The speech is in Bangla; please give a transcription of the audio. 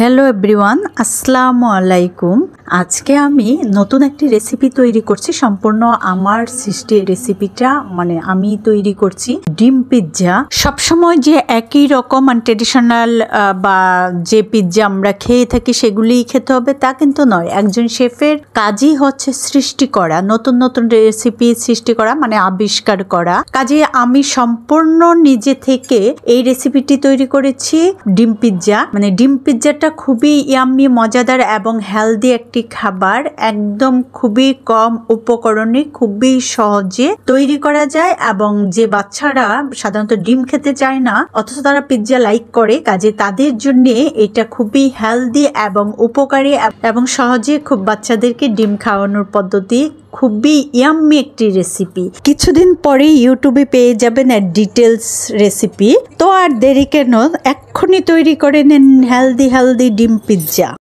হ্যালো এভরিওয়ান, আসসালামু আলাইকুম। আজকে আমি নতুন একটি রেসিপি তৈরি করছি। সম্পূর্ণ আমার সৃষ্টি রেসিপিটা, মানে আমি তৈরি করছি ডিম পিৎজা। সবসময় যে একই রকম ট্রেডিশনাল বা যে পিৎজা আমরা খেয়ে থাকি সেগুলিই খেতে হবে তা কিন্তু নয়। একজন শেফের কাজই হচ্ছে সৃষ্টি করা, নতুন নতুন রেসিপি সৃষ্টি করা, মানে আবিষ্কার করা। কাজে আমি সম্পূর্ণ নিজে থেকে এই রেসিপিটি তৈরি করেছি ডিম পিৎজা। মানে ডিম পিৎজাটা খুবই ইয়াম্মি, মজাদার এবং হেলদি একটি খাবার। একদম খুবই কম উপকরণে খুবই সহজে তৈরি করা যায়, এবং যে বাচ্চারা সাধারণত ডিম খেতে চায় না অথচ তারা পিৎজা লাইক করে, কাজে তাদের জন্য এটা খুবই হেলদি এবং উপকারী এবং সহজে খুব বাচ্চাদেরকে ডিম খাওয়ানোর পদ্ধতি। খুবই ইয়াম্মি একটি রেসিপি। কিছুদিন পরে ইউটিউবে পেয়ে যাবেন এর ডিটেলস রেসিপি। তো আর দেরি কেন, এক্ষুনি তৈরি করে নেন হেলদি ডিম পিৎজা।